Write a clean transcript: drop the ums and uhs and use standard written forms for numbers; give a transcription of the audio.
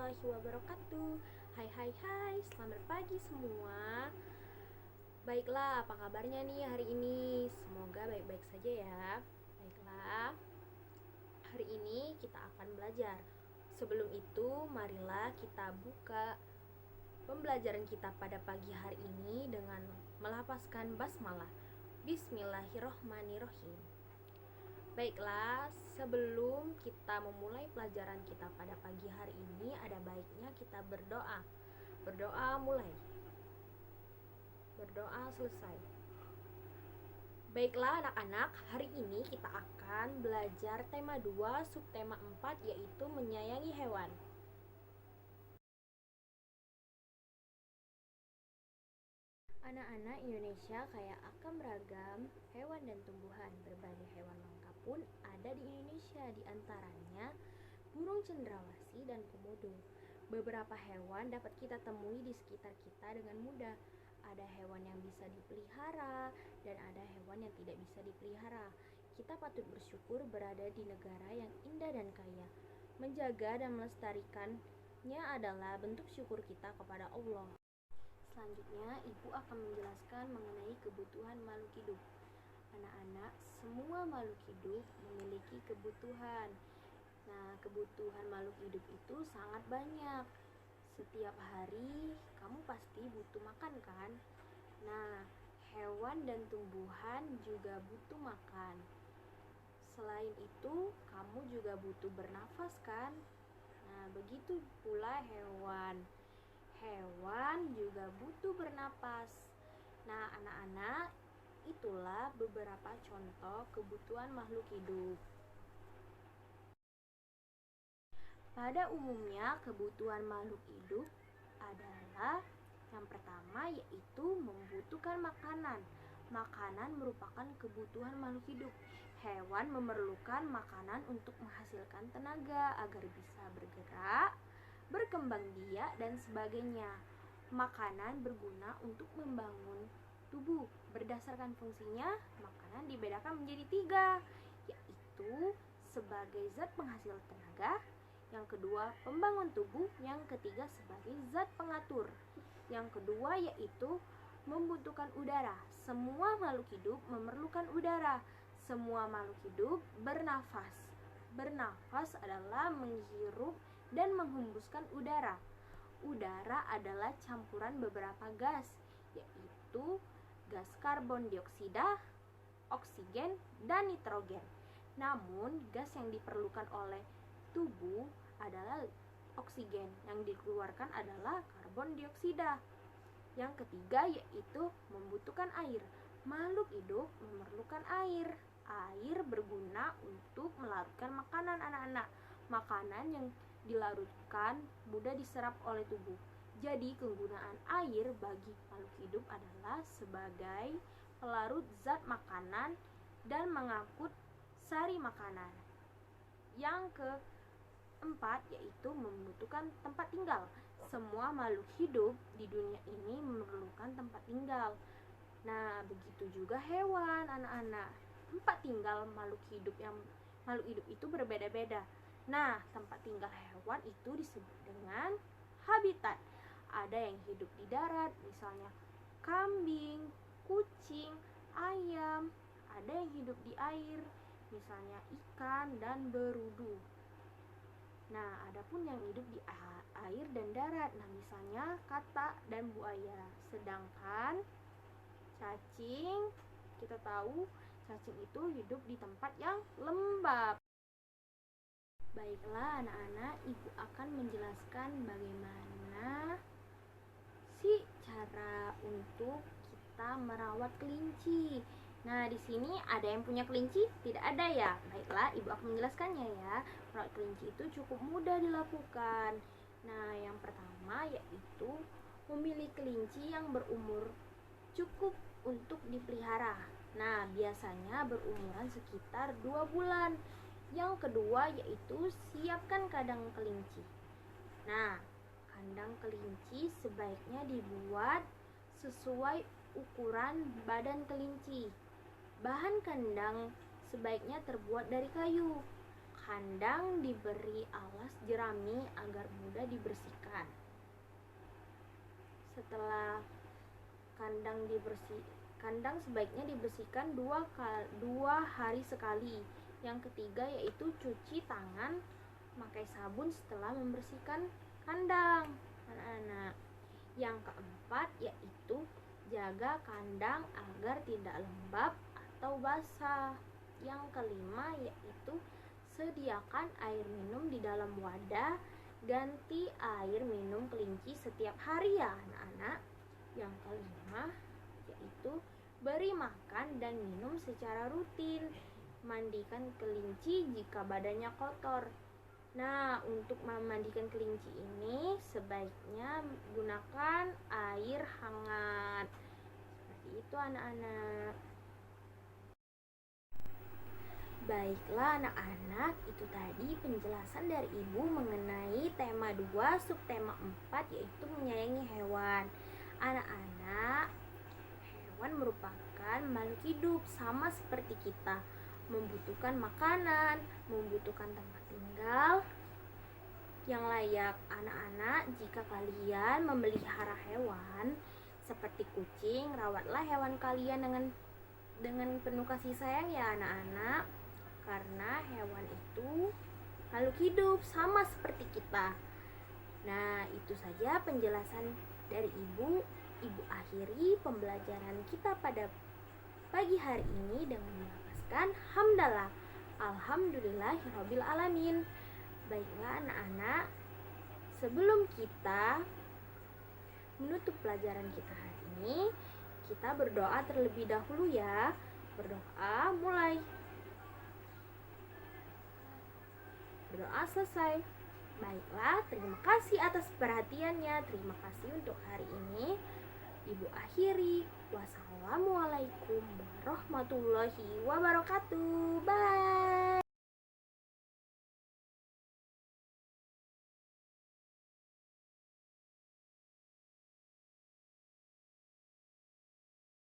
warahmatullahi wabarakatuh. Hai hai hai, selamat pagi semua. Baiklah, apa kabarnya nih hari ini? Semoga baik-baik saja ya. Baiklah, hari ini kita akan belajar. Sebelum itu, marilah kita buka pembelajaran kita pada pagi hari ini dengan melafazkan basmalah. Bismillahirrohmanirrohim. Baiklah, sebelum kita memulai pelajaran kita pada pagi hari ini, ada baiknya kita berdoa. Berdoa mulai. Berdoa selesai. Baiklah anak-anak, hari ini kita akan belajar tema 2, subtema 4, yaitu menyayangi hewan. Anak-anak Indonesia kaya akan beragam hewan dan tumbuhan. Berbagai hewan langka pun ada di Indonesia, diantaranya burung cendrawasih dan komodo. Beberapa hewan dapat kita temui di sekitar kita dengan mudah. Ada hewan yang bisa dipelihara dan ada hewan yang tidak bisa dipelihara. Kita patut bersyukur berada di negara yang indah dan kaya. Menjaga dan melestarikannya adalah bentuk syukur kita kepada Allah. Selanjutnya, Ibu akan menjelaskan mengenai kebutuhan makhluk hidup. Anak-anak, semua makhluk hidup memiliki kebutuhan. Nah, kebutuhan makhluk hidup itu sangat banyak. Setiap hari, kamu pasti butuh makan kan? Nah, hewan dan tumbuhan juga butuh makan. Selain itu, kamu juga butuh bernafas kan? Nah, begitu pula hewan. Hewan juga butuh bernapas. Nah, anak-anak, itulah beberapa contoh kebutuhan makhluk hidup. Pada umumnya, kebutuhan makhluk hidup adalah yang pertama yaitu membutuhkan makanan. Makanan merupakan kebutuhan makhluk hidup. Hewan memerlukan makanan untuk menghasilkan tenaga agar bisa bergerak, berkembang biak, dan sebagainya. Makanan berguna untuk membangun tubuh. Berdasarkan fungsinya, makanan dibedakan menjadi 3, yaitu sebagai zat penghasil tenaga, yang kedua pembangun tubuh, yang ketiga sebagai zat pengatur. Yang kedua yaitu membutuhkan udara. Semua makhluk hidup memerlukan udara. Semua makhluk hidup bernafas. Bernafas adalah menghirup dan menghembuskan udara. Udara adalah campuran beberapa gas, yaitu gas karbon dioksida, oksigen, dan nitrogen. Namun, gas yang diperlukan oleh tubuh adalah oksigen, yang dikeluarkan adalah karbon dioksida. Yang ketiga yaitu membutuhkan air. Makhluk hidup memerlukan air. Air berguna untuk melarutkan makanan anak-anak. Makanan yang dilarutkan mudah diserap oleh tubuh. Jadi kegunaan air bagi makhluk hidup adalah sebagai pelarut zat makanan dan mengangkut sari makanan. Yang keempat yaitu membutuhkan tempat tinggal. Semua makhluk hidup di dunia ini memerlukan tempat tinggal. Nah, begitu juga hewan, anak-anak. Tempat tinggal makhluk hidup itu berbeda-beda. Nah, tempat tinggal hewan itu disebut dengan habitat. Ada yang hidup di darat, misalnya kambing, kucing, ayam. Ada yang hidup di air, misalnya ikan dan berudu. Nah, adapun yang hidup di air dan darat, nah misalnya katak dan buaya. Sedangkan cacing, kita tahu cacing itu hidup di tempat yang lembab. Baiklah anak-anak, Ibu akan menjelaskan bagaimana sih cara untuk kita merawat kelinci. Nah, di sini ada yang punya kelinci? Tidak ada ya? Baiklah, Ibu akan menjelaskannya ya. Merawat kelinci itu cukup mudah dilakukan. Nah, yang pertama yaitu memilih kelinci yang berumur cukup untuk dipelihara. Nah, biasanya berumuran sekitar 2 bulan. Yang kedua yaitu siapkan kandang kelinci. Nah, kandang kelinci sebaiknya dibuat sesuai ukuran badan kelinci. Bahan kandang sebaiknya terbuat dari kayu. Kandang diberi alas jerami agar mudah dibersihkan. Setelah kandang sebaiknya dibersihkan 2 hari sekali. Yang ketiga yaitu cuci tangan pakai sabun setelah membersihkan kandang, anak-anak. Yang keempat yaitu jaga kandang agar tidak lembab atau basah. Yang kelima yaitu sediakan air minum di dalam wadah. Ganti air minum kelinci setiap hari ya anak-anak. Yang kelima yaitu beri makan dan minum secara rutin. Mandikan kelinci jika badannya kotor. Nah, untuk memandikan kelinci ini sebaiknya gunakan air hangat. Seperti itu anak-anak. Baiklah anak-anak, itu tadi penjelasan dari Ibu mengenai tema 2 subtema 4 yaitu menyayangi hewan. Anak-anak, hewan merupakan makhluk hidup sama seperti kita, membutuhkan makanan, membutuhkan tempat tinggal yang layak. Anak-anak, jika kalian memelihara hewan seperti kucing, rawatlah hewan kalian dengan penuh kasih sayang ya anak-anak, karena hewan itu makhluk hidup sama seperti kita. Nah, itu saja penjelasan dari Ibu. Ibu akhiri pembelajaran kita pada pagi hari ini dengan melafazkan hamdalah, alhamdulillahirabbil alamin. Baiklah anak-anak, sebelum kita menutup pelajaran kita hari ini, kita berdoa terlebih dahulu ya. Berdoa mulai. Berdoa selesai. Baiklah, terima kasih atas perhatiannya. Terima kasih untuk hari ini. Ibu akhiri. Wassalamualaikum warahmatullahi wabarakatuh. Bye.